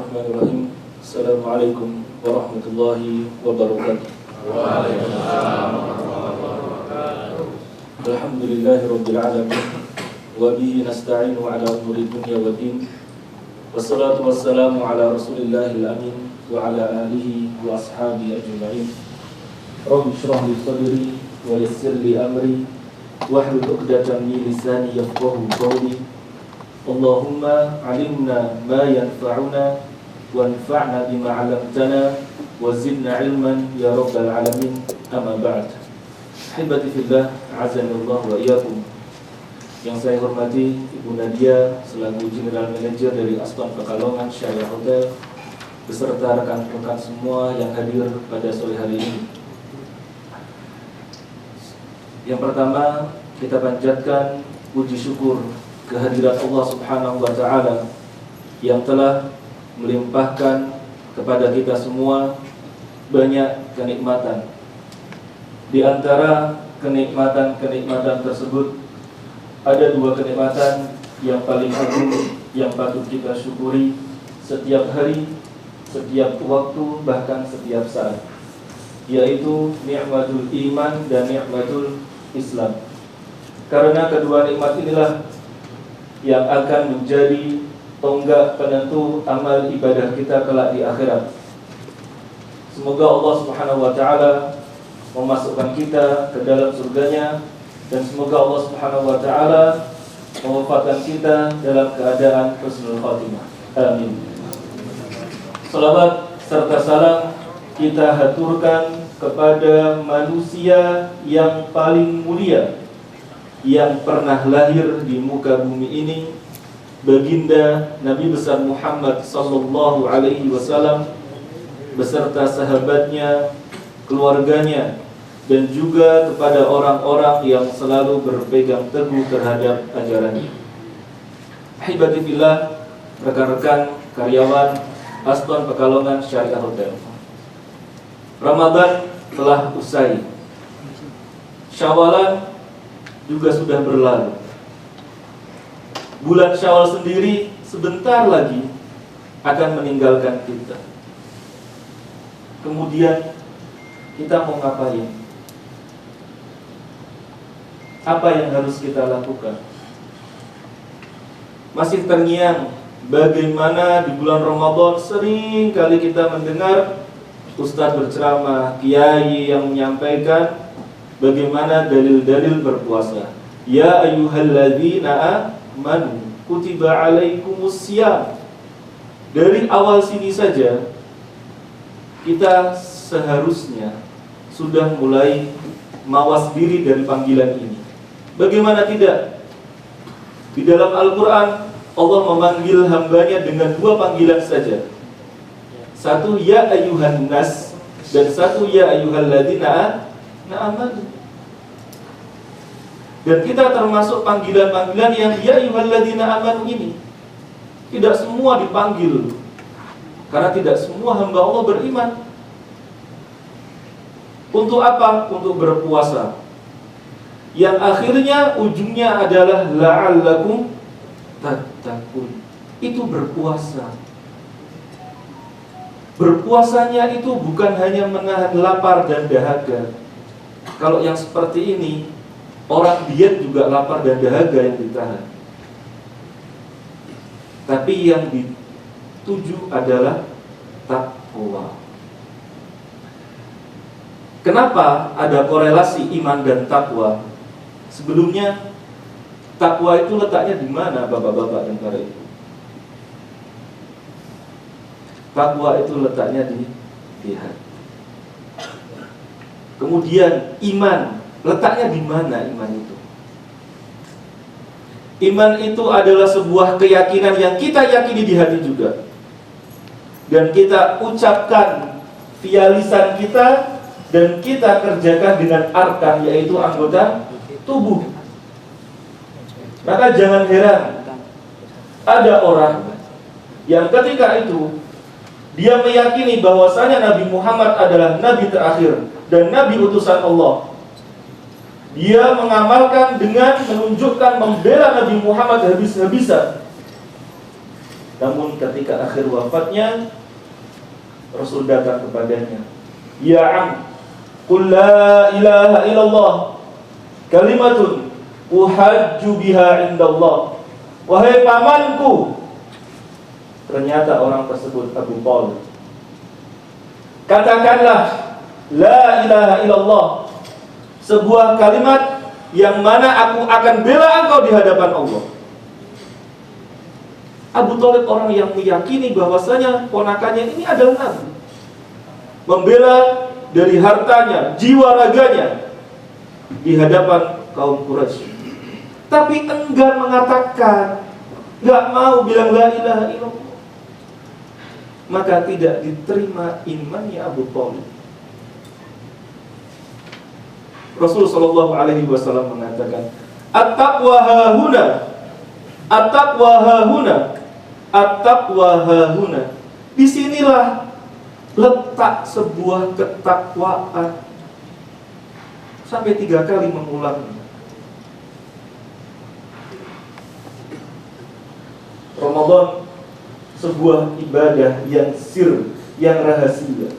Bismillahirrahmanirrahim. Assalamualaikum warahmatullahi wabarakatuh. Waalaikumsalam warahmatullahi wabarakatuh. Alhamdulillahirabbil alamin wa bihi nasta'inu ala umuri dunya waddin. Wassalatu wassalamu ala Rasulillahil amin wa ala alihi wa ashabihi ajma'in. Rabbi shrah li sadri wa yassir li amri wahlul 'uqdatam min lisani yafqahu qawli. Allahumma 'allimna ma yanfa'una wanfa'na bima 'allamtana wa zidna 'ilman ya rabbal alamin. Amma ba'd. Ahibati fillah, a'azzanallahu wa iyyakum. Yang saya hormati Ibu Nadia selaku General Manager dari Aston Pekalongan Syariah Hotel beserta rekan-rekan semua yang hadir pada sore hari ini. Yang pertama, kita panjatkan puji syukur kehadirat Allah Subhanahu wa Ta'ala yang telah melimpahkan kepada kita semua banyak kenikmatan. Di antara kenikmatan tersebut ada dua kenikmatan yang paling agung yang patut kita syukuri setiap hari, setiap waktu, bahkan setiap saat, yaitu nikmatul iman dan nikmatul Islam. Karena kedua nikmat inilah yang akan menjadi tonggak penentu amal ibadah kita kelak di akhirat. Semoga Allah Subhanahu wa Ta'ala memasukkan kita ke dalam surganya, dan semoga Allah Subhanahu wa Ta'ala mewafatkan kita dalam keadaan husnul khatimah. Amin. Salawat serta salam kita haturkan kepada manusia yang paling mulia yang pernah lahir di muka bumi ini, baginda Nabi besar Muhammad sallallahu alaihi wasallam beserta sahabatnya, keluarganya, dan juga kepada orang-orang yang selalu berpegang teguh terhadap ajarannya. Ahibati fillah, rekan-rekan karyawan Aston Pekalongan Syariah Hotel. Ramadan telah usai. Syawalan juga sudah berlalu. Bulan Syawal sendiri sebentar lagi akan meninggalkan kita. Kemudian kita mau ngapain? Apa yang harus kita lakukan? Masih terngiang bagaimana di bulan Ramadan sering kali kita mendengar ustaz berceramah, kiai yang menyampaikan bagaimana dalil-dalil berpuasa. Ya ayyuhalladzina amanu kutiba alaikumussyam. Dari awal sini saja kita seharusnya sudah mulai mawas diri dari panggilan ini. Bagaimana tidak? Di dalam Al-Quran Allah memanggil hambanya dengan dua panggilan saja. Satu ya ayyuhan nas, dan satu ya ayyuhalladzina amanu. Dan kita termasuk panggilan-panggilan yang ya ayyuhalladzina amanu ini. Tidak semua dipanggil, karena tidak semua hamba Allah beriman. Untuk apa? Untuk berpuasa, yang akhirnya ujungnya adalah la'allakum tattaqun. Itu berpuasa. Berpuasanya itu bukan hanya menahan lapar dan dahaga. Kalau yang seperti ini, orang diet juga lapar dan dahaga yang ditahan. Tapi yang dituju adalah takwa. Kenapa ada korelasi iman dan takwa? Sebelumnya, takwa itu letaknya di mana, bapak-bapak dan para ibu? Takwa itu letaknya di hati. Kemudian iman, letaknya di mana iman itu? Iman itu adalah sebuah keyakinan yang kita yakini di hati juga, dan kita ucapkan via lisan kita, dan kita kerjakan dengan arkan, yaitu anggota tubuh. Maka jangan heran ada orang yang ketika itu dia meyakini bahwasanya Nabi Muhammad adalah Nabi terakhir dan Nabi utusan Allah. Dia mengamalkan dengan menunjukkan membela Nabi Muhammad habis-habisan. Namun ketika akhir wafatnya, Rasul datang kepadanya, "Ya am, qul la ilaha illallah, kalimatun uhajju biha indallah." Wahai pamanku, ternyata orang tersebut Abu Thalib, katakanlah la ilaha illallah, sebuah kalimat yang mana aku akan bela engkau di hadapan Allah. Abu Thalib orang yang meyakini bahwasanya ponakannya ini adalah Nabi, membela dari hartanya, jiwa raganya di hadapan kaum Quraisy, tapi enggan mengatakan, nggak mau bilang la ilaha illallah. Maka tidak diterima imannya Abu Thalib. Rasulullah sallallahu alaihi wasallam mengatakan, "At-taqwa hahuna, at-taqwa hahuna, at-taqwa hahuna." Disinilah letak sebuah ketakwaan. Sampai 3 kali mengulangnya. Ramadan sebuah ibadah yang sir, yang rahasia.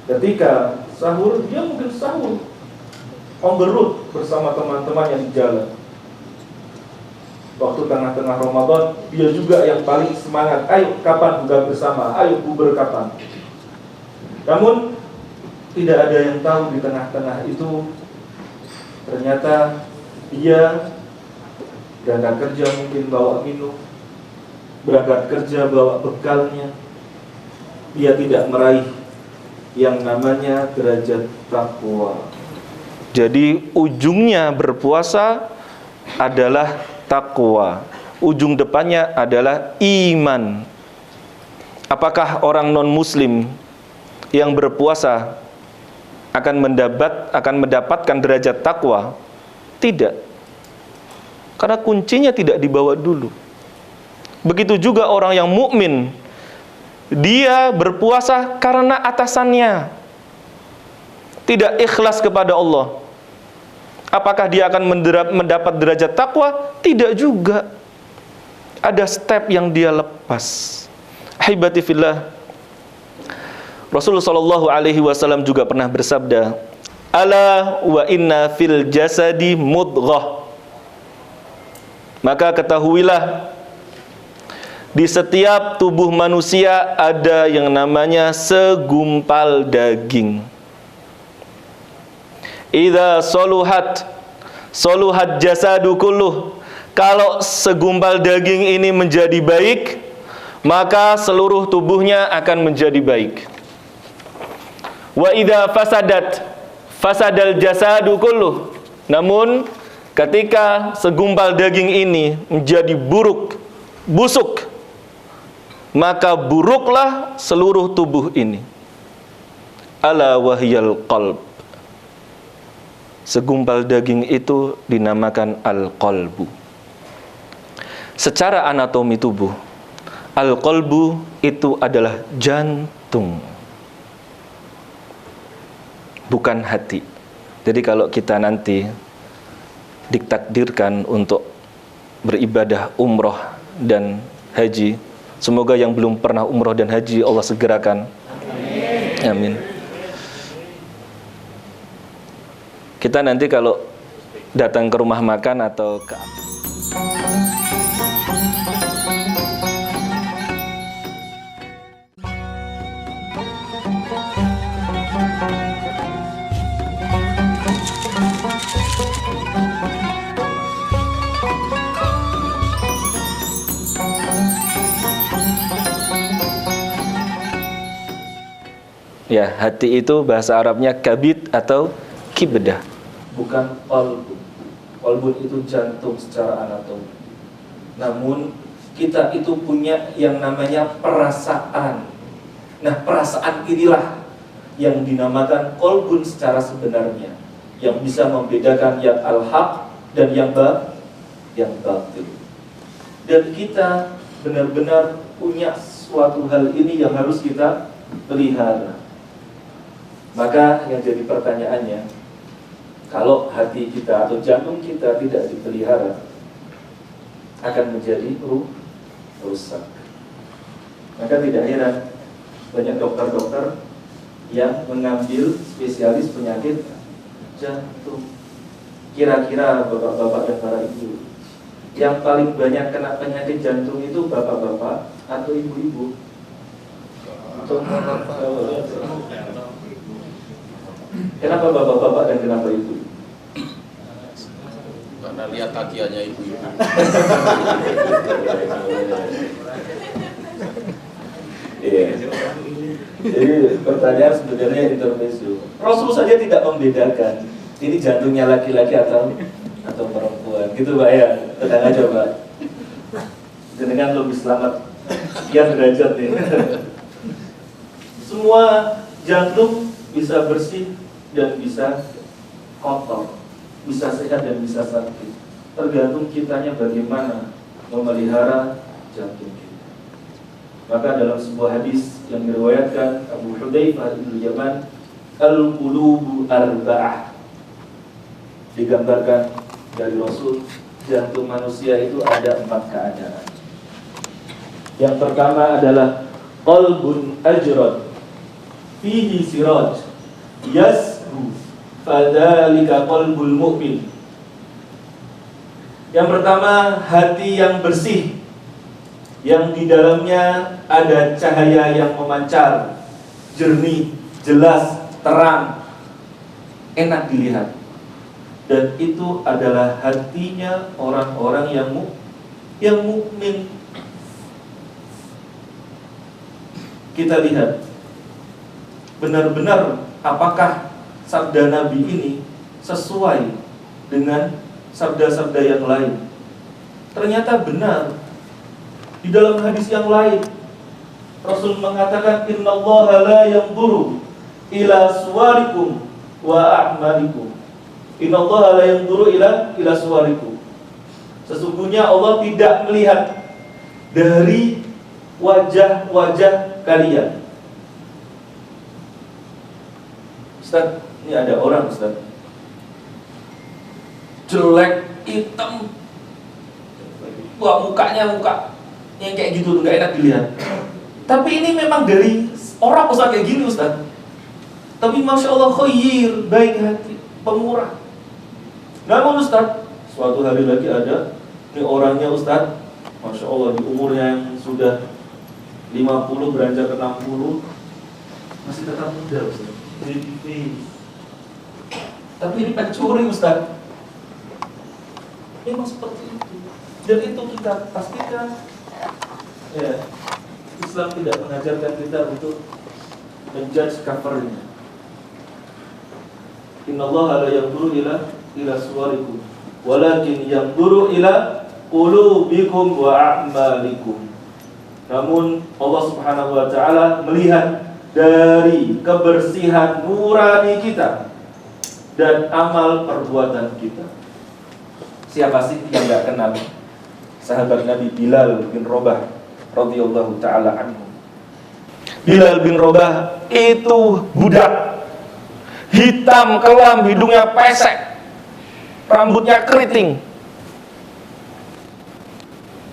Ketika sahur, dia mungkin sahur on the road bersama teman-teman yang di jalan. Waktu tengah-tengah Ramadan, dia juga yang paling semangat. Ayo kapan buka bersama, ayo bubur kapan. Namun tidak ada yang tahu di tengah-tengah itu ternyata dia berangkat kerja mungkin bawa minum, berangkat kerja bawa bekalnya. Dia tidak meraih yang namanya derajat takwa. Jadi ujungnya berpuasa adalah takwa, ujung depannya adalah iman. Apakah orang non-muslim yang berpuasa akan mendapatkan derajat takwa? Tidak. Karena kuncinya tidak dibawa dulu. Begitu juga orang yang mukmin, dia berpuasa karena atasannya tidak ikhlas kepada Allah. Apakah dia akan mendapat derajat takwa? Tidak juga. Ada step yang dia lepas. Ahibati fillah, Rasulullah sallallahu alaihi wasallam juga pernah bersabda, "Ala wa inna fil jasadi mudghah." Maka ketahuilah, di setiap tubuh manusia ada yang namanya segumpal daging. Idza soluhat jasadu kulluh. Kalau segumpal daging ini menjadi baik, maka seluruh tubuhnya akan menjadi baik. Wa idza fasadal jasadu kulluh. Namun ketika segumpal daging ini menjadi busuk, maka buruklah seluruh tubuh ini. Ala wahyal qalb. Segumpal daging itu dinamakan al-qalbu. Secara anatomi tubuh, al-qalbu itu adalah jantung, bukan hati. Jadi kalau kita nanti ditakdirkan untuk beribadah umroh dan haji, semoga yang belum pernah umroh dan haji Allah segerakan. Amin. Kita nanti kalau datang ke rumah makan atau ke ya, hati itu bahasa Arabnya kabid atau kibdah, bukan qalbu. Qalbu itu jantung secara anatomi. Namun kita itu punya yang namanya perasaan. Nah, perasaan inilah yang dinamakan qalbun secara sebenarnya, yang bisa membedakan yang al-haq dan yang batil. Dan kita benar-benar punya suatu hal ini yang harus kita pelihara. Maka yang jadi pertanyaannya, kalau hati kita atau jantung kita tidak dipelihara, akan menjadi rusak. Maka tidak heran banyak dokter-dokter yang mengambil spesialis penyakit jantung. Kira-kira bapak-bapak dan para ibu, yang paling banyak kena penyakit jantung itu bapak-bapak atau ibu-ibu? Kenapa bapak-bapak dan kenapa ibu? Karena lihat kakiannya ibu-ibu. Iya. Jadi pertanyaan sebenarnya intermezzo. Rasul saja tidak membedakan ini jantungnya laki-laki atau perempuan. Gitu Pak ya. Tenang aja Pak. Dengan lebih selamat sekian derajat nih. Semua jantung bisa bersih dan bisa kotor, bisa sehat dan bisa sakit. Tergantung kitanya bagaimana memelihara jantung kita. Maka dalam sebuah hadis yang diriwayatkan Abu Hudzaifah bin Yaman, al-qulubu arba'ah, digambarkan dari Rasul, jantung manusia itu ada 4 keadaan. Yang pertama adalah qalbun ajrad fihi siraj yasru fadzalika qalbul mu'min. Yang pertama, hati yang bersih, yang di dalamnya ada cahaya yang memancar, jernih, jelas, terang, enak dilihat. Dan itu adalah hatinya orang-orang yang mukmin. Kita lihat benar-benar apakah sabda Nabi ini sesuai dengan sabda-sabda yang lain. Ternyata benar. Di dalam hadis yang lain Rasul mengatakan, innallaha la yanzuru ila suwarikum wa a'malikum. Innallaha la yanzuru ila suwarikum. Sesungguhnya Allah tidak melihat dari wajah-wajah kalian. Ustaz, ini ada orang Ustaz, jelek, hitam, wah mukanya muka yang kayak gitu, nggak enak dilihat. Tapi ini memang dari orang Ustaz kayak gini Ustaz. Tapi Masya Allah khair, baik hati, pemurah. Namun Ustaz, suatu hari lagi ada, ini orangnya Ustaz, Masya Allah di umurnya yang sudah 50 beranjak ke 60 masih tetap muda Ustaz. Tapi ini pencuri Ustaz. Memang seperti itu. Dan itu kita pastikan ya, Islam tidak mengajarkan kita untuk menjudge covernya. Innallaha la yanzuru ila suwarikum walakin yanzuru ila qulubikum wa a'malikum. Namun Allah Subhanahu wa taala melihat dari kebersihan nurani kita dan amal perbuatan kita. Siapa sih yang enggak kenal sahabat Nabi Bilal bin Rabah radhiyallahu taala anhu? Bilal bin Rabah itu budak hitam kelam, hidungnya pesek, rambutnya keriting.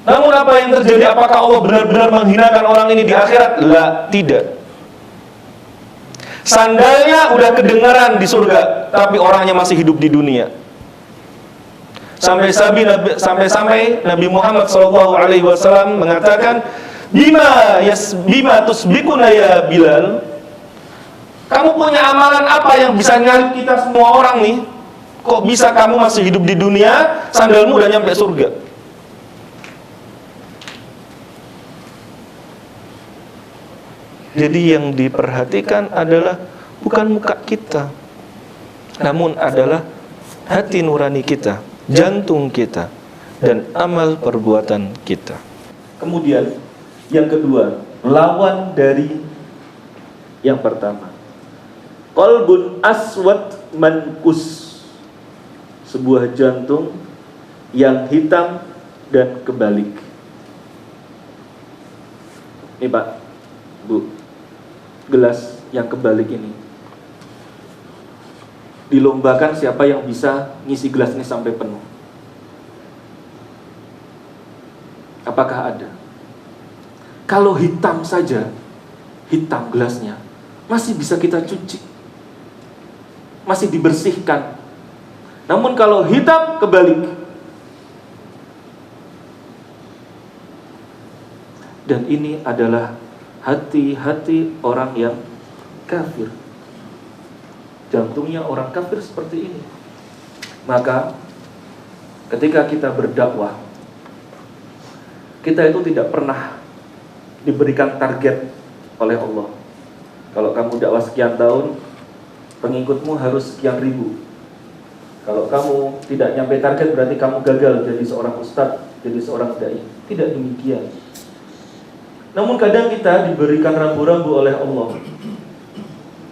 Namun apa yang terjadi? Apakah Allah benar-benar menghinakan orang ini di akhirat? La, tidak. Sandalnya udah kedengaran di surga, tapi orangnya masih hidup di dunia. Sampai Nabi Muhammad SAW mengatakan, Bima tusbikuna ya Bilal. Kamu punya amalan apa yang bisa nyalip kita semua orang nih? Kok bisa kamu masih hidup di dunia, sandalmu udah nyampe surga? Jadi yang diperhatikan adalah bukan muka kita, namun adalah hati nurani kita, jantung kita, dan amal perbuatan kita. Kemudian yang kedua, lawan dari yang pertama, qalbun aswad mankus, sebuah jantung yang hitam dan kebalik. Ini Pak, Bu, gelas yang kebalik ini dilombakan siapa yang bisa ngisi gelas ini sampai penuh. Apakah ada? Kalau hitam saja, hitam gelasnya, masih bisa kita cuci, masih dibersihkan. Namun kalau hitam, kebalik. Dan ini adalah hati-hati orang yang kafir. Jantungnya orang kafir seperti ini. Maka ketika kita berdakwah, kita itu tidak pernah diberikan target oleh Allah. Kalau kamu dakwah sekian tahun, pengikutmu harus sekian ribu. Kalau kamu tidak nyampe target, berarti kamu gagal jadi seorang ustadz, jadi seorang dai. Tidak demikian. Namun kadang kita diberikan rambu-rambu oleh Allah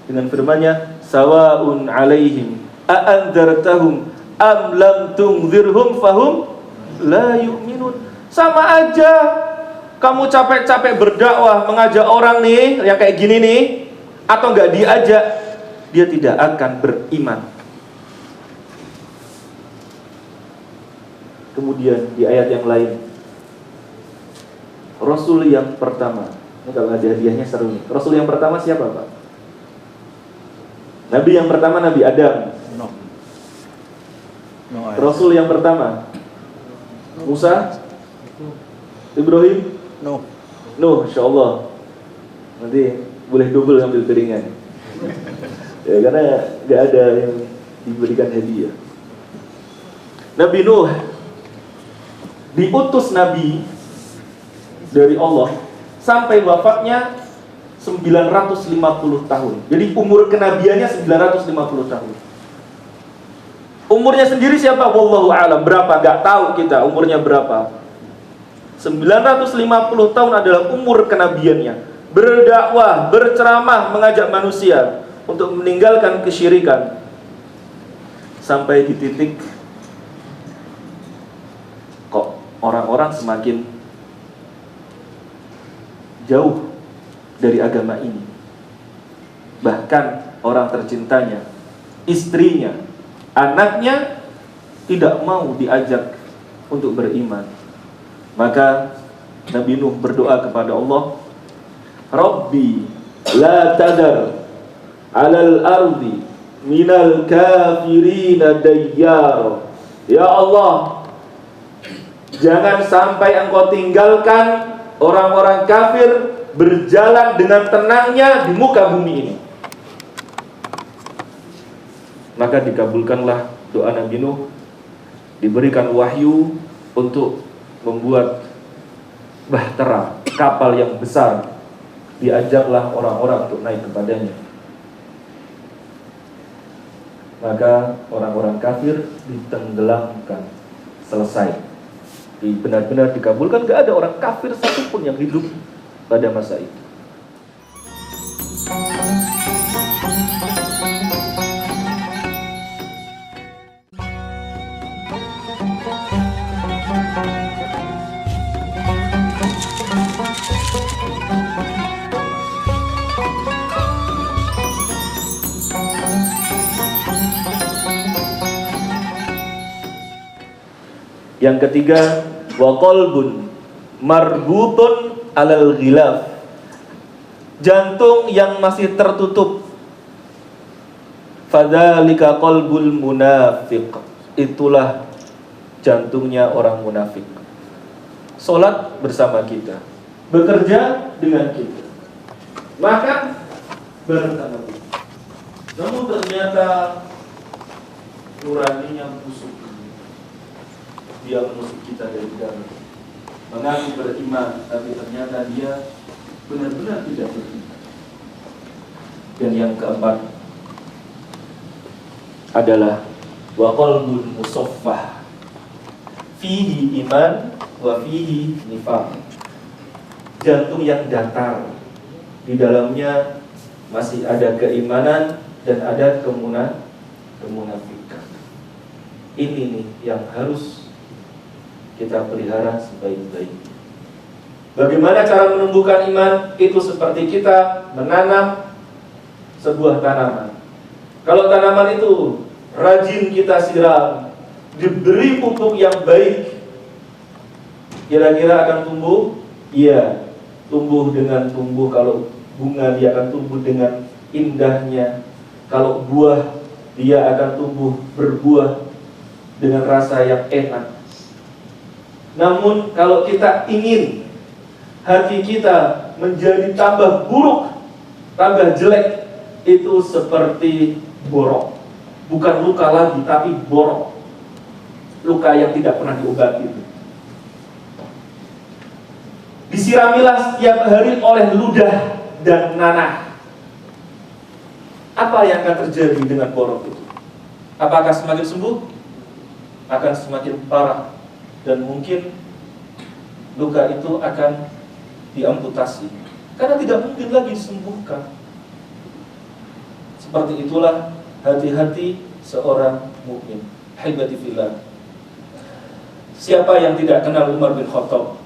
dengan firman-Nya, sawaun alaihim a'andzartahum am lam tunzirhum fahum la yu'minun. Sama aja kamu capek-capek berdakwah, mengajak orang nih yang kayak gini nih, atau enggak diajak, dia tidak akan beriman. Kemudian di ayat yang lain, Rasul yang pertama, ini kalau ada hadiahnya seru nih. Rasul yang pertama siapa, Pak? Nabi yang pertama Nabi Adam. No. Rasul yang pertama Musa, Ibrahim, Nuh, insyaallah. Nanti boleh double ambil piringan. Ya, karena nggak ada yang diberikan hadiah. Nabi Nuh diutus Nabi dari Allah sampai wafatnya 950 tahun. Jadi umur kenabiannya 950 tahun. Umurnya sendiri siapa? Wallahu a'lam. Berapa? Gak tahu kita umurnya berapa. 950 tahun adalah umur kenabiannya. Berdakwah, berceramah, mengajak manusia untuk meninggalkan kesyirikan. Sampai di titik kok orang-orang semakin jauh dari agama ini. Bahkan orang tercintanya, istrinya, anaknya tidak mau diajak untuk beriman. Maka Nabi Nuh berdoa kepada Allah, Rabbi la tadar alal ardi minal kafirina dayyar. Ya Allah, jangan sampai Engkau tinggalkan orang-orang kafir berjalan dengan tenangnya di muka bumi ini. Maka dikabulkanlah doa Nabi Nuh, diberikan wahyu untuk membuat bahtera, kapal yang besar. Diajaklah orang-orang untuk naik kepadanya. Maka orang-orang kafir ditenggelamkan, selesai. Benar-benar dikabulkan, gak ada orang kafir satupun yang hidup pada masa itu. Yang ketiga, wa qalbun marbutun alal ghilaf. Jantung yang masih tertutup. Fadzalika qalbul munafiq. Itulah jantungnya orang munafik. Salat bersama kita, bekerja dengan kita, makan bareng sama kita. Namun ternyata nuraninya busuk. Dia menusuk kita dari dalam, mengaku beriman, tapi ternyata dia benar-benar tidak beriman. Dan yang keempat adalah wa qalbun musaffah, fihi iman wa fihi nifaq. Jantung yang datar, di dalamnya masih ada keimanan dan ada kemunafikan. Ini nih yang harus kita pelihara sebaik-baiknya. Bagaimana cara menumbuhkan iman? Itu seperti kita menanam sebuah tanaman. Kalau tanaman itu rajin kita siram, diberi pupuk yang baik, kira-kira akan tumbuh? Iya. tumbuh dengan tumbuh. Kalau bunga, dia akan tumbuh dengan indahnya. Kalau buah, dia akan tumbuh berbuah dengan rasa yang enak. Namun kalau kita ingin hati kita menjadi tambah buruk, tambah jelek, itu seperti borok. Bukan luka lagi, tapi borok. Luka yang tidak pernah diobati. Disiramilah setiap hari oleh ludah dan nanah. Apa yang akan terjadi dengan borok itu? Apakah semakin sembuh? Akan semakin parah. Dan mungkin luka itu akan diamputasi, karena tidak mungkin lagi disembuhkan. Seperti itulah hati-hati seorang mukmin. Haibati fillah. Siapa yang tidak kenal Umar bin Khattab,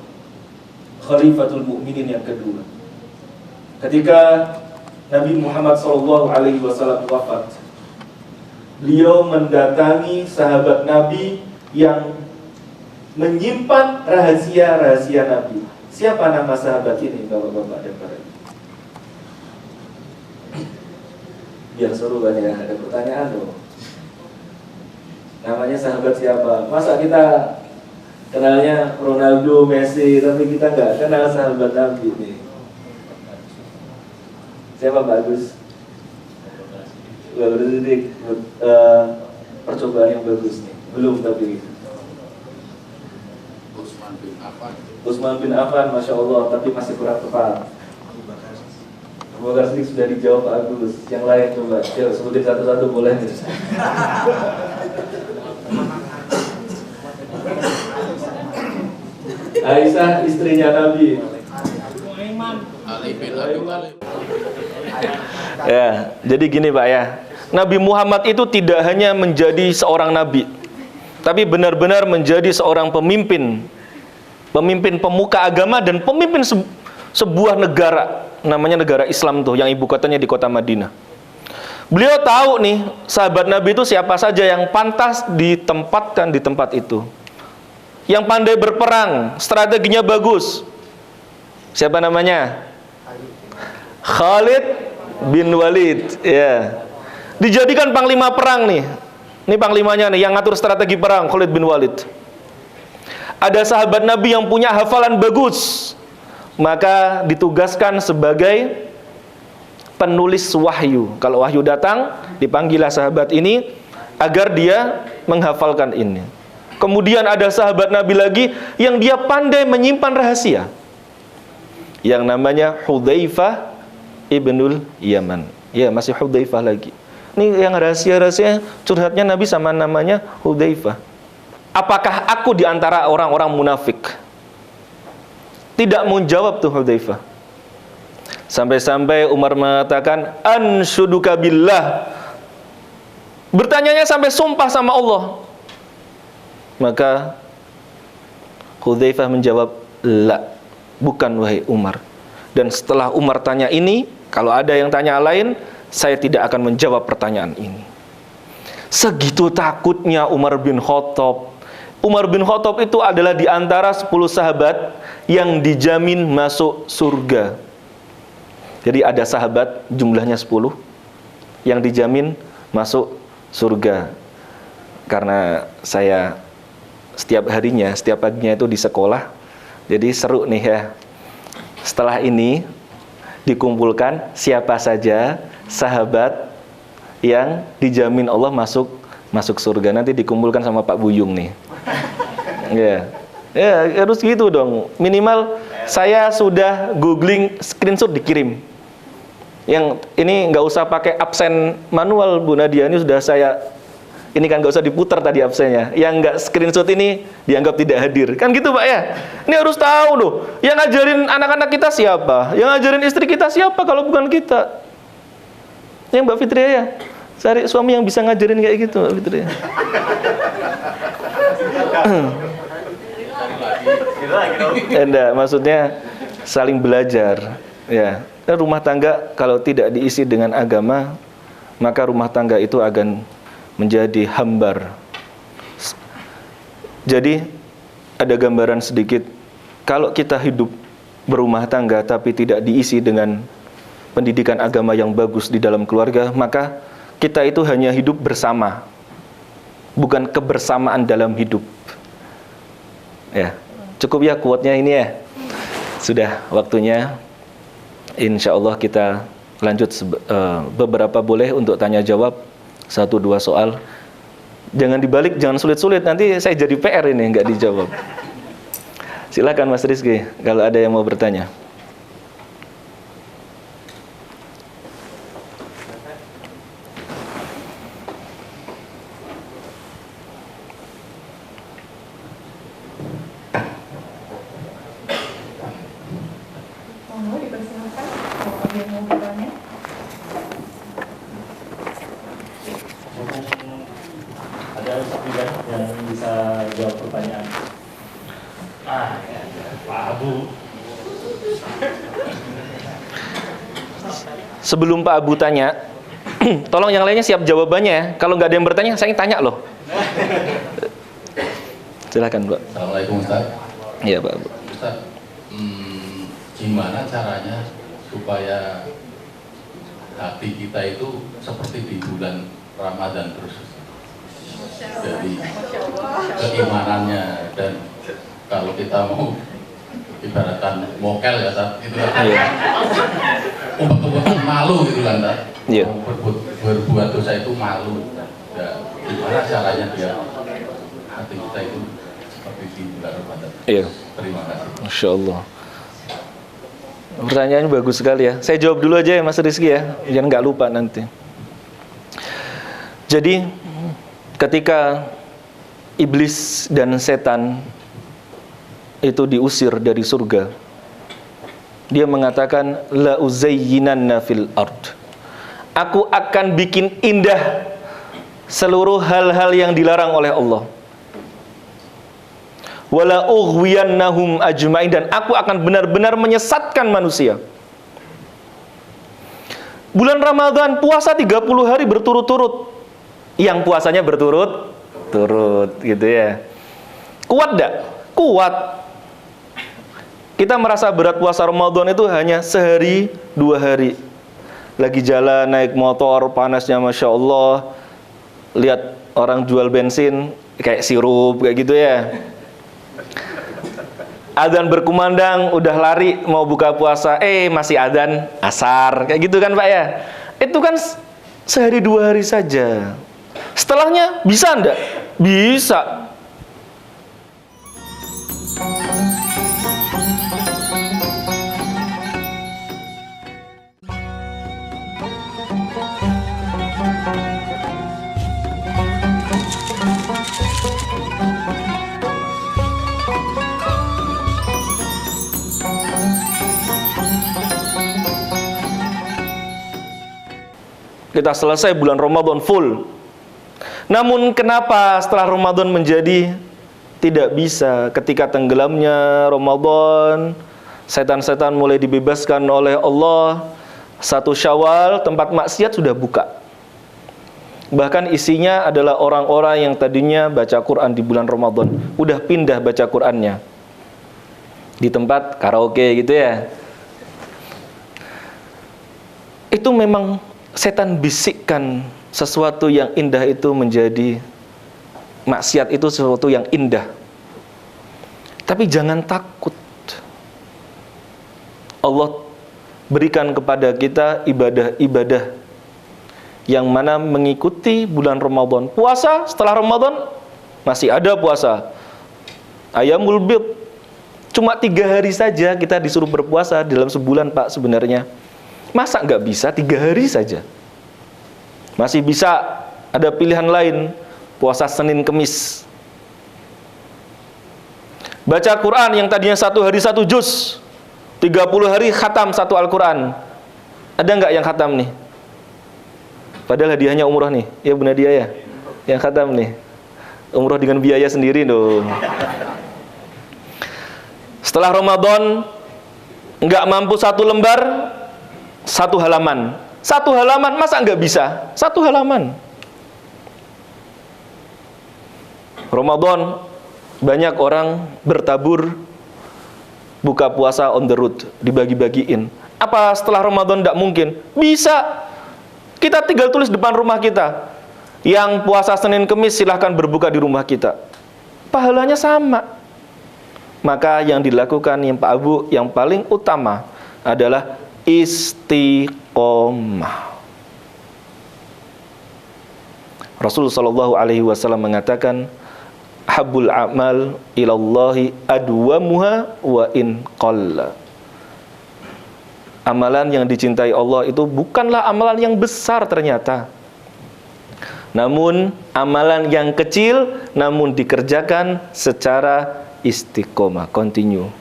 Khalifatul Mukminin yang kedua? Ketika Nabi Muhammad SAW wafat, beliau mendatangi sahabat Nabi yang menyimpan rahasia-rahasia Nabi. Siapa nama sahabat ini, bapak-bapak dan para ibu? Biar seru kan ya, ada pertanyaan loh. Namanya sahabat siapa? Masa kita kenalnya Ronaldo, Messi, tapi kita nggak kenal sahabat Nabi nih. Siapa Pak Agus? Percobaan yang bagus nih. Belum tapi Utsman bin Affan, Masya Allah, tapi masih kurang tepat. Abu Bakar Siddiq sudah dijawab Pak Agus. Yang lain coba, sebutin satu-satu boleh nih. Aisyah istrinya Nabi. Ali bin Abi Thalib. Ya, jadi gini Pak ya. Nabi Muhammad itu tidak hanya menjadi seorang nabi, tapi benar-benar menjadi seorang pemimpin. Pemimpin pemuka agama dan pemimpin sebuah negara, namanya negara Islam tuh, yang ibu kotanya di kota Madinah. Beliau tahu nih, sahabat Nabi itu siapa saja yang pantas ditempatkan di tempat itu. Yang pandai berperang, strateginya bagus. Siapa namanya? Khalid bin Walid, ya. Dijadikan panglima perang nih. Ini panglimanya nih, yang ngatur strategi perang, Khalid bin Walid. Ada sahabat Nabi yang punya hafalan bagus, maka ditugaskan sebagai penulis wahyu. Kalau wahyu datang, dipanggillah sahabat ini agar dia menghafalkan ini. Kemudian ada sahabat Nabi lagi yang dia pandai menyimpan rahasia, yang namanya Hudzaifah ibnul Yaman. Ya, masih Hudzaifah lagi. Ini yang rahasia-rahasia curhatnya Nabi sama namanya Hudzaifah. Apakah aku di antara orang-orang munafik? Tidak mau jawab tuh Hudzaifah. Sampai-sampai Umar mengatakan, "Anshuduka billah." Bertanyanya sampai sumpah sama Allah. Maka Hudzaifah menjawab, "La, bukan wahai Umar." Dan setelah Umar tanya ini, kalau ada yang tanya lain, saya tidak akan menjawab pertanyaan ini. Segitu takutnya Umar bin Khattab. Umar bin Khattab itu adalah di antara 10 sahabat yang dijamin masuk surga. Jadi ada sahabat jumlahnya 10 yang dijamin masuk surga. Karena saya setiap harinya, setiap paginya itu di sekolah, jadi seru nih ya. Setelah ini dikumpulkan siapa saja sahabat yang dijamin Allah masuk surga. Nanti dikumpulkan sama Pak Buyung nih. Ya, harus gitu dong. Minimal saya sudah googling, screenshot dikirim. Yang ini nggak usah pakai absen manual, Bu Nadia, ini sudah saya. Ini kan nggak usah diputar tadi absennya. Yang nggak screenshot ini dianggap tidak hadir. Kan gitu Pak ya? Ini harus tahu loh. Yang ngajarin anak-anak kita siapa? Yang ngajarin istri kita siapa kalau bukan kita? Yang Mbak Fitria ya? Cari suami yang bisa ngajarin kayak gitu Mbak Fitria. Enggak, maksudnya saling belajar. Ya, rumah tangga kalau tidak diisi dengan agama, maka rumah tangga itu akan menjadi hambar. Jadi ada gambaran sedikit, kalau kita hidup berumah tangga tapi tidak diisi dengan pendidikan agama yang bagus di dalam keluarga, maka kita itu hanya hidup bersama, bukan kebersamaan dalam hidup. Ya, cukup ya quote-nya ini ya. Sudah waktunya. Insya Allah kita lanjut beberapa boleh untuk tanya jawab, 1-2 soal. Jangan dibalik, jangan sulit-sulit, nanti saya jadi PR ini nggak dijawab. Silakan Mas Rizky kalau ada yang mau bertanya. Dipersilakan kalau ada yang mau bertanya. Ada Ustaz yang bisa jawab pertanyaan. Pak Abu. Sebelum Pak Abu tanya, tolong yang lainnya siap jawabannya ya. Kalau nggak ada yang bertanya, saya tanya loh. Silakan Pak. Assalamualaikum Ustaz. Iya Pak Abu. Ustaz, gimana caranya supaya hati kita itu seperti di bulan Ramadan terus? Jadi keimanannya, dan kalau kita mau ibaratkan mokel ya Ustaz, itu kan umpet-umpetan malu gitu kan Ustaz. Iya. Berbuat dosa itu malu. Ya, gimana caranya biar hati kita itu seperti di bulan Ramadan? Iya. Terima kasih. Masya Allah. Pertanyaannya bagus sekali ya. Saya jawab dulu aja ya Mas Rizky ya, jangan nggak lupa nanti. Jadi ketika iblis dan setan itu diusir dari surga, dia mengatakan la uzayyinanna fil ard. Aku akan bikin indah seluruh hal-hal yang dilarang oleh Allah. Wala ughwiyannahum ajma'in, dan aku akan benar-benar menyesatkan manusia. Bulan Ramadan puasa 30 hari berturut-turut. Yang puasanya berturut-turut gitu ya. Kuat enggak? Kuat. Kita merasa berat puasa Ramadan itu hanya sehari 2 hari. Lagi jalan naik motor panasnya Masya Allah, lihat orang jual bensin kayak sirup kayak gitu ya. Adzan berkumandang, udah lari mau buka puasa, masih adzan asar, kayak gitu kan Pak ya. Itu kan sehari 2 hari saja. Setelahnya bisa enggak? Bisa. Kita selesai bulan Ramadan full. Namun kenapa setelah Ramadan menjadi tidak bisa? Ketika tenggelamnya Ramadan, setan-setan mulai dibebaskan oleh Allah. 1 Syawal tempat maksiat sudah buka. Bahkan isinya adalah orang-orang yang tadinya baca Quran di bulan Ramadan, udah pindah baca Qurannya di tempat karaoke gitu ya. Itu memang setan bisikkan sesuatu yang indah itu menjadi maksiat, itu sesuatu yang indah. Tapi jangan takut. Allah berikan kepada kita ibadah-ibadah yang mana mengikuti bulan Ramadan. Puasa setelah Ramadan masih ada puasa. Ayamul bid. Cuma 3 hari saja kita disuruh berpuasa dalam sebulan Pak sebenarnya. Masa nggak bisa 3 hari saja? Masih bisa ada pilihan lain, puasa Senin Kemis. Baca Quran yang tadinya 1 hari 1 juz, 30 hari khatam 1 Al-Quran. Ada nggak yang khatam nih? Padahal hadiahnya umroh nih, ya Bu Nadia ya? Yang khatam nih, umroh dengan biaya sendiri dong. Setelah Ramadan nggak mampu 1 lembar, 1 halaman. 1 halaman masa nggak bisa? 1 halaman. Ramadan banyak orang bertabur buka puasa on the road, dibagi-bagiin. Apa setelah Ramadan tidak mungkin? Bisa. Kita tinggal tulis depan rumah kita. Yang puasa Senin Kemis silahkan berbuka di rumah kita. Pahalanya sama. Maka yang dilakukan yang Pak Abu yang paling utama adalah istiqomah. Rasul sallallahu alaihi wasallam mengatakan, "Habbul a'mal ilallahi adwamuha wa in qalla." Amalan yang dicintai Allah itu bukanlah amalan yang besar ternyata. Namun amalan yang kecil namun dikerjakan secara istiqomah, continue,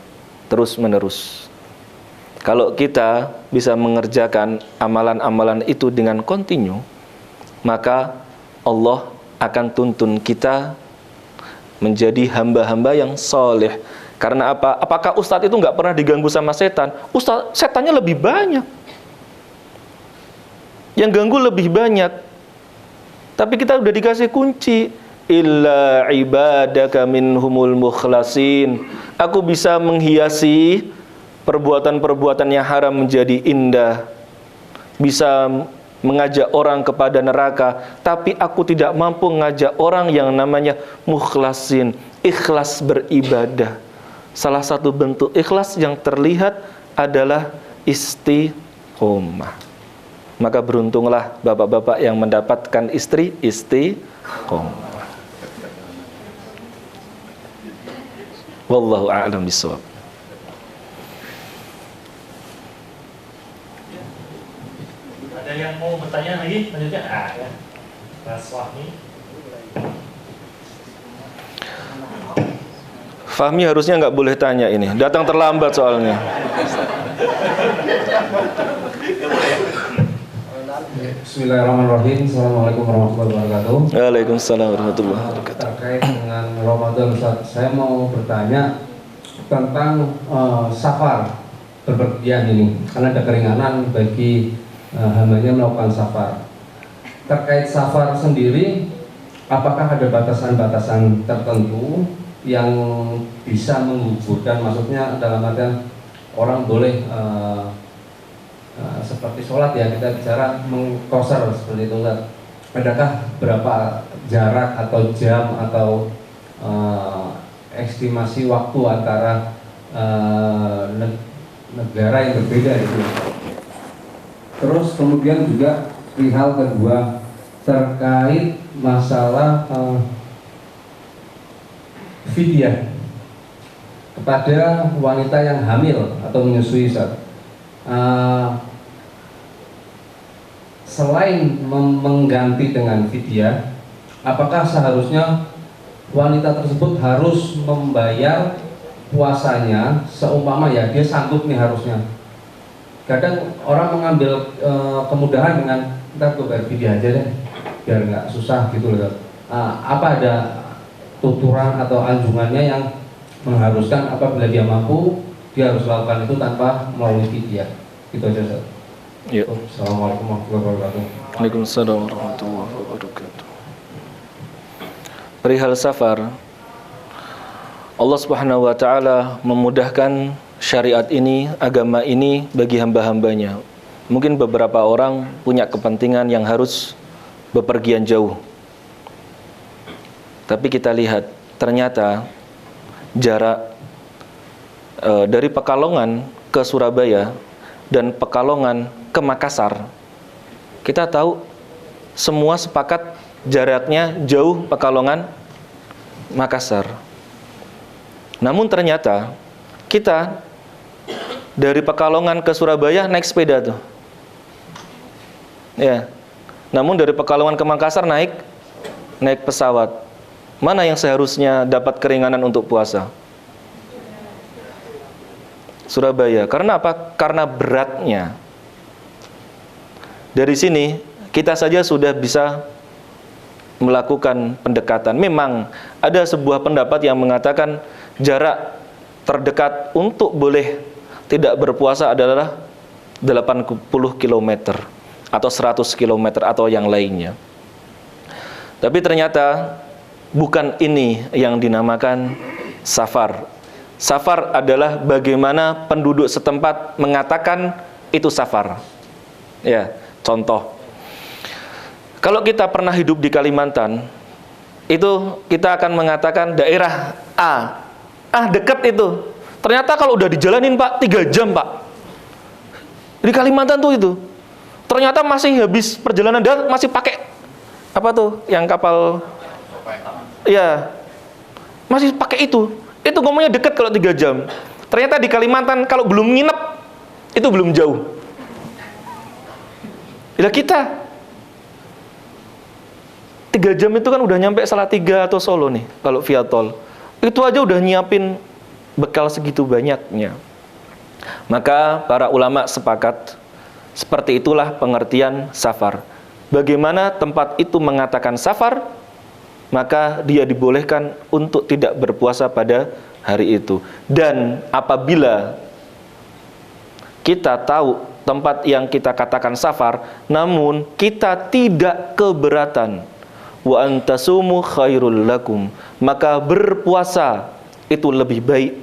terus menerus. Kalau kita bisa mengerjakan amalan-amalan itu dengan continue, maka Allah akan tuntun kita menjadi hamba-hamba yang soleh. Karena apa? Apakah ustadz itu nggak pernah diganggu sama setan? Ustadz, setannya lebih banyak. Yang ganggu lebih banyak. Tapi kita udah dikasih kunci. Illa ibadaka minhumul mukhlasin. Aku bisa menghiasi perbuatan-perbuatan yang haram menjadi indah. Bisa mengajak orang kepada neraka, tapi aku tidak mampu mengajak orang yang namanya mukhlasin, ikhlas beribadah. Salah satu bentuk ikhlas yang terlihat adalah istiqomah. Maka beruntunglah bapak-bapak yang mendapatkan istri istiqomah. Wallahu a'lam bishawab. Ada yang mau bertanya lagi? Lanjutnya? Ya. Mas Fahmi. Fahmi harusnya nggak boleh tanya ini. Datang terlambat soalnya. Bismillahirrahmanirrahim. Assalamualaikum warahmatullahi wabarakatuh. Waalaikumsalam warahmatullahi wabarakatuh. Terkait dengan Ramadan, Ustaz, saya mau bertanya tentang safar berpergian ini. Karena ada keringanan bagi hambanya melakukan safar. Terkait safar sendiri, apakah ada batasan-batasan tertentu yang bisa menggugurkan? Maksudnya dalam artian orang boleh seperti sholat ya, kita bicara mengqasar seperti itu enggak? Adakah berapa jarak atau jam atau estimasi waktu antara negara yang berbeda itu? Terus kemudian juga perihal kedua terkait masalah fidyah kepada wanita yang hamil atau menyusui, Ustaz. Selain mengganti dengan fidyah, apakah seharusnya wanita tersebut harus membayar puasanya seumpama ya dia sanggup nih harusnya? Kadang orang mengambil kemudahan dengan kita bayar fidyah aja deh biar nggak susah gitu loh. Apa ada tuturan atau anjungannya yang mengharuskan apabila dia mampu dia harus lakukan itu tanpa melalui fidyah? Gitu aja, Ustaz. Ya. Assalamualaikum warahmatullahi wabarakatuh. Waalaikumsalam warahmatullahi wabarakatuh. Perihal safar, Allah Subhanahu wa taala memudahkan syariat ini, agama ini bagi hamba-hambanya. Mungkin beberapa orang punya kepentingan yang harus bepergian jauh. Tapi kita lihat, ternyata jarak dari Pekalongan ke Surabaya dan Pekalongan ke Makassar, kita tahu semua sepakat jaraknya jauh Pekalongan Makassar. Namun ternyata kita dari Pekalongan ke Surabaya naik sepeda tuh. Ya. Namun dari Pekalongan ke Makassar naik pesawat. Mana yang seharusnya dapat keringanan untuk puasa? Surabaya. Karena apa? Karena beratnya. Dari sini kita saja sudah bisa melakukan pendekatan. Memang ada sebuah pendapat yang mengatakan jarak terdekat untuk boleh tidak berpuasa adalah 80 km atau 100 km atau yang lainnya. Tapi ternyata bukan ini yang dinamakan safar. Safar adalah bagaimana penduduk setempat mengatakan itu safar. Ya, contoh. Kalau kita pernah hidup di Kalimantan, itu kita akan mengatakan daerah A. Dekat itu. Ternyata kalau udah dijalanin Pak, 3 jam Pak. Di Kalimantan tuh itu. Ternyata masih habis perjalanan darat masih pakai apa tuh yang kapal? Ya, masih pakai itu. Itu ngomongnya dekat kalau 3 jam. Ternyata di Kalimantan kalau belum nginep itu belum jauh. Bila kita 3 jam itu kan udah nyampe Salatiga atau Solo nih kalau via tol. Itu aja udah nyiapin bekal segitu banyaknya. Maka para ulama sepakat seperti itulah pengertian safar. Bagaimana tempat itu mengatakan safar, maka dia dibolehkan untuk tidak berpuasa pada hari itu. Dan apabila kita tahu tempat yang kita katakan safar, namun kita tidak keberatan, wa antasumu khairul lakum, maka berpuasa itu lebih baik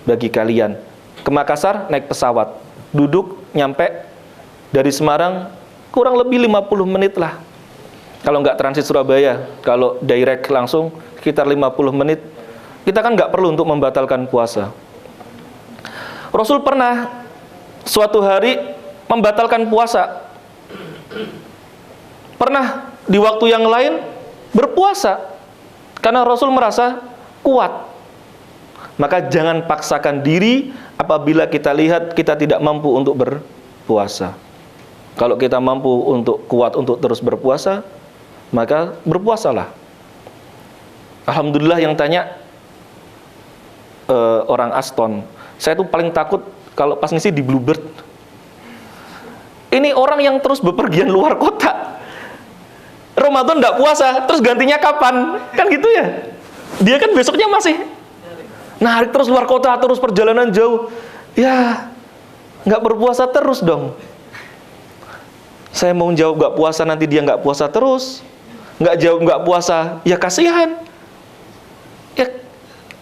bagi kalian. Ke Makassar naik pesawat, duduk nyampe dari Semarang kurang lebih 50 menit lah. Kalau nggak transit Surabaya, kalau direct langsung sekitar 50 menit. Kita kan nggak perlu untuk membatalkan puasa. Rasul pernah suatu hari membatalkan puasa. Pernah di waktu yang lain berpuasa. Karena Rasul merasa kuat. Maka jangan paksakan diri apabila kita lihat kita tidak mampu untuk berpuasa. Kalau kita mampu untuk kuat untuk terus berpuasa, maka berpuasalah. Alhamdulillah yang tanya orang Aston, saya tuh paling takut kalau pas ngisi di Bluebird. Ini orang yang terus bepergian luar kota. Ramadan nggak puasa, terus gantinya kapan? Kan gitu ya. Dia kan besoknya masih narik terus luar kota, terus perjalanan jauh. Ya, nggak berpuasa terus dong. Saya mau jawab nggak puasa, nanti dia nggak puasa terus. Nggak jawab nggak puasa, ya kasihan. Ya,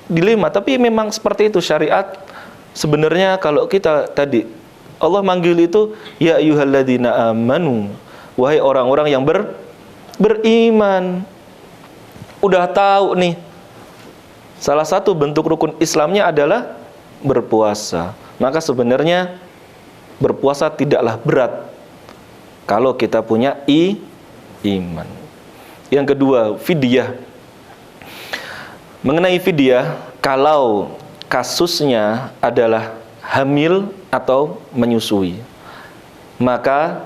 dilema. Tapi memang seperti itu syariat. Sebenarnya kalau kita tadi Allah manggil itu ya ayyuhalladzina amanu, wahai orang-orang yang beriman. Udah tahu nih, salah satu bentuk rukun Islamnya adalah berpuasa. Maka sebenarnya berpuasa tidaklah berat kalau kita punya iman. Yang kedua, fidyah. Mengenai fidyah, kalau kasusnya adalah hamil atau menyusui, maka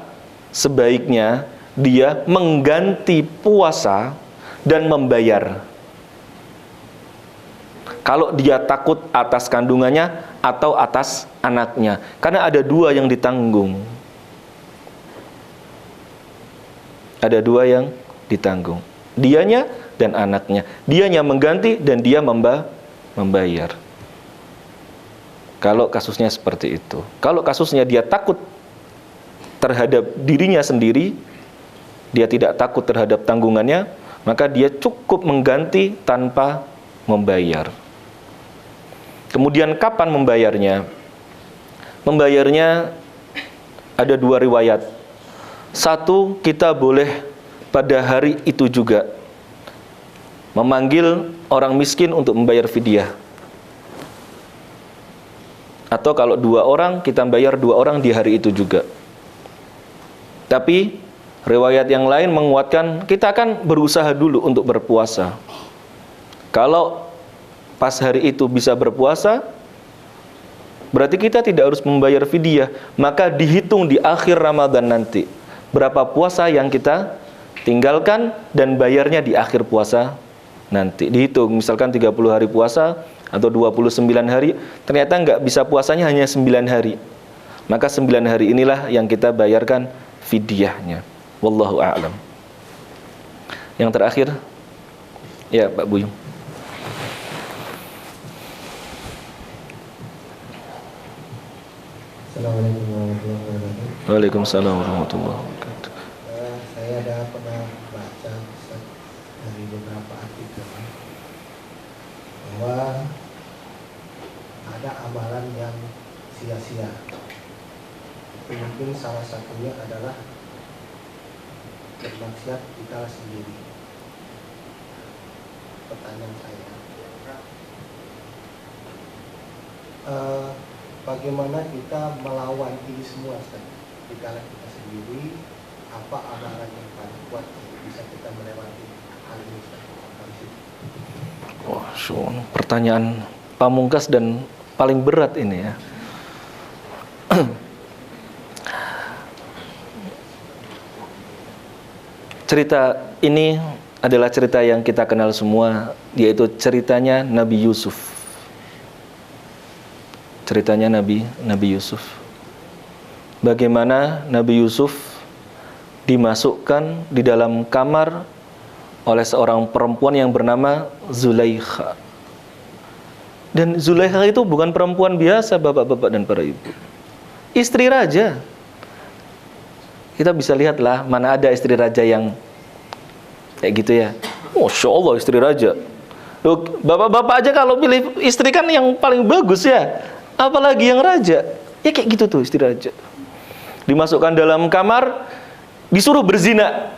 sebaiknya dia mengganti puasa dan membayar. Kalau dia takut atas kandungannya atau atas anaknya, karena ada dua yang ditanggung. Ada dua yang ditanggung, dianya dan anaknya. Dianya mengganti dan dia membayar. Kalau kasusnya seperti itu. Kalau kasusnya dia takut terhadap dirinya sendiri, dia tidak takut terhadap tanggungannya, maka dia cukup mengganti tanpa membayar. Kemudian kapan membayarnya? Membayarnya ada dua riwayat. Satu, kita boleh pada hari itu juga memanggil orang miskin untuk membayar fidyah. Atau kalau 2 orang, kita bayar 2 orang di hari itu juga. Tapi riwayat yang lain menguatkan kita akan berusaha dulu untuk berpuasa. Kalau pas hari itu bisa berpuasa, berarti kita tidak harus membayar fidyah. Maka dihitung di akhir Ramadan nanti berapa puasa yang kita tinggalkan dan bayarnya di akhir puasa nanti. Dihitung misalkan 30 hari puasa atau 29 hari, ternyata nggak bisa puasanya hanya 9 hari. Maka 9 hari inilah yang kita bayarkan fidyahnya. Wallahu a'lam. Yang terakhir, ya Pak Buyung. Assalamualaikum warahmatullahi wabarakatuh. Waalaikumsalam warahmatullahi wabarakatuh. Saya ada pernah baca dari beberapa artikel bahwa ada amalan yang sia-sia. Mungkin salah satunya adalah bermaksiat kita sendiri. Pertanyaan saya, bagaimana kita melawan ini semua, Ustaz? Kita sendiri, apa amalan yang paling kuat untuk bisa kita melewati hal ini, Ustaz? Wah, pertanyaan pamungkas dan paling berat ini ya. Cerita ini adalah cerita yang kita kenal semua, yaitu ceritanya Nabi Yusuf. Ceritanya Nabi Yusuf. Bagaimana Nabi Yusuf dimasukkan di dalam kamar oleh seorang perempuan yang bernama Zulaikha. Dan Zulaikha itu bukan perempuan biasa, bapak-bapak dan para ibu. Istri raja. Kita bisa lihatlah mana ada istri raja yang kayak gitu ya. Masya Allah, istri raja. Loh, bapak-bapak aja kalau pilih istri kan yang paling bagus ya. Apalagi yang raja. Ya kayak gitu tuh istri raja. Dimasukkan dalam kamar, disuruh berzina.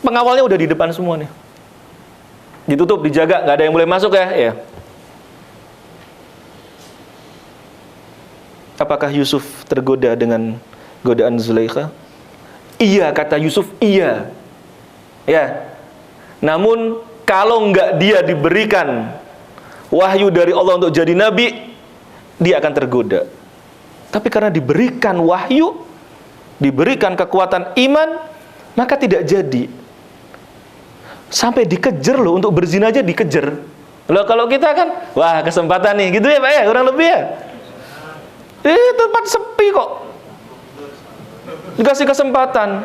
Pengawalnya udah di depan semua nih. Ditutup, dijaga, nggak ada yang boleh masuk ya. Ya. Apakah Yusuf tergoda dengan godaan Zulaikha? Iya, kata Yusuf, iya. Ya. Namun kalau enggak dia diberikan wahyu dari Allah untuk jadi nabi, dia akan tergoda. Tapi karena diberikan wahyu, diberikan kekuatan iman, maka tidak jadi. Sampai dikejar loh, untuk berzina aja dikejar. Loh kalau kita kan, wah kesempatan nih, gitu ya Pak ya, kurang lebih ya. Tempat sepi kok. Dikasih kesempatan.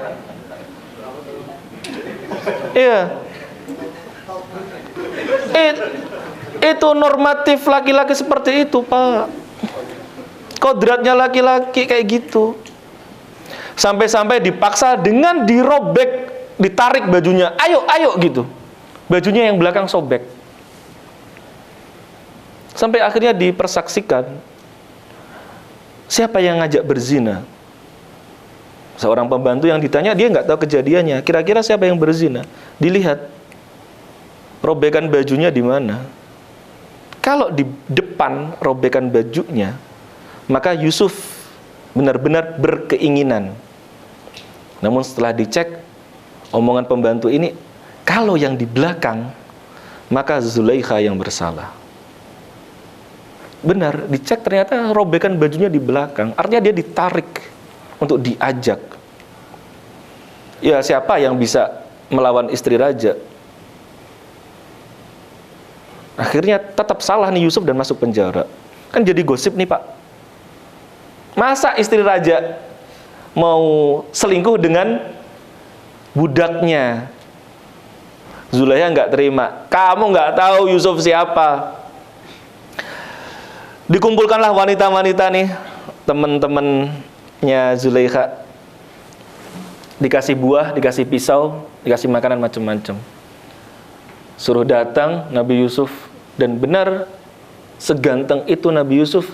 Iya. Itu normatif laki-laki seperti itu, Pak. Kodratnya laki-laki kayak gitu. Sampai-sampai dipaksa dengan dirobek, ditarik bajunya. Ayo, ayo gitu. Bajunya yang belakang sobek. Sampai akhirnya dipersaksikan. Siapa yang ngajak berzina? Seorang pembantu yang ditanya, dia nggak tahu kejadiannya. Kira-kira siapa yang berzina? Dilihat robekan bajunya di mana. Kalau di depan robekan bajunya, maka Yusuf benar-benar berkeinginan. Namun setelah dicek omongan pembantu ini, kalau yang di belakang, maka Zulaikha yang bersalah. Benar, dicek ternyata robekan bajunya di belakang. Artinya dia ditarik untuk diajak. Ya, siapa yang bisa melawan istri raja? Akhirnya tetap salah nih Yusuf dan masuk penjara. Kan jadi gosip nih Pak. Masa istri raja mau selingkuh dengan budaknya? Zulaikha nggak terima. Kamu nggak tahu Yusuf siapa. Dikumpulkanlah wanita-wanita nih, teman-temannya Zulaikha. Dikasih buah, dikasih pisau, dikasih makanan macam-macam. Suruh datang Nabi Yusuf, dan benar seganteng itu Nabi Yusuf,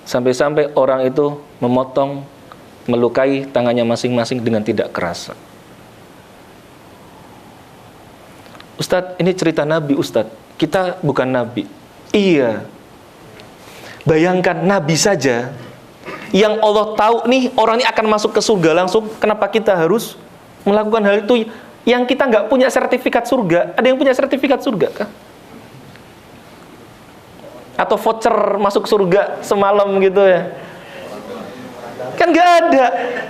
sampai-sampai orang itu memotong, melukai tangannya masing-masing dengan tidak kerasa. Ustadz, ini cerita Nabi Ustadz. Kita bukan Nabi. Iya. Bayangkan Nabi saja yang Allah tahu nih orang ini akan masuk ke surga langsung. Kenapa kita harus melakukan hal itu yang kita nggak punya sertifikat surga? Ada yang punya sertifikat surga kah? Atau voucher masuk surga semalam gitu ya? Kan nggak ada.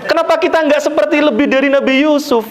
Kenapa kita nggak seperti lebih dari Nabi Yusuf?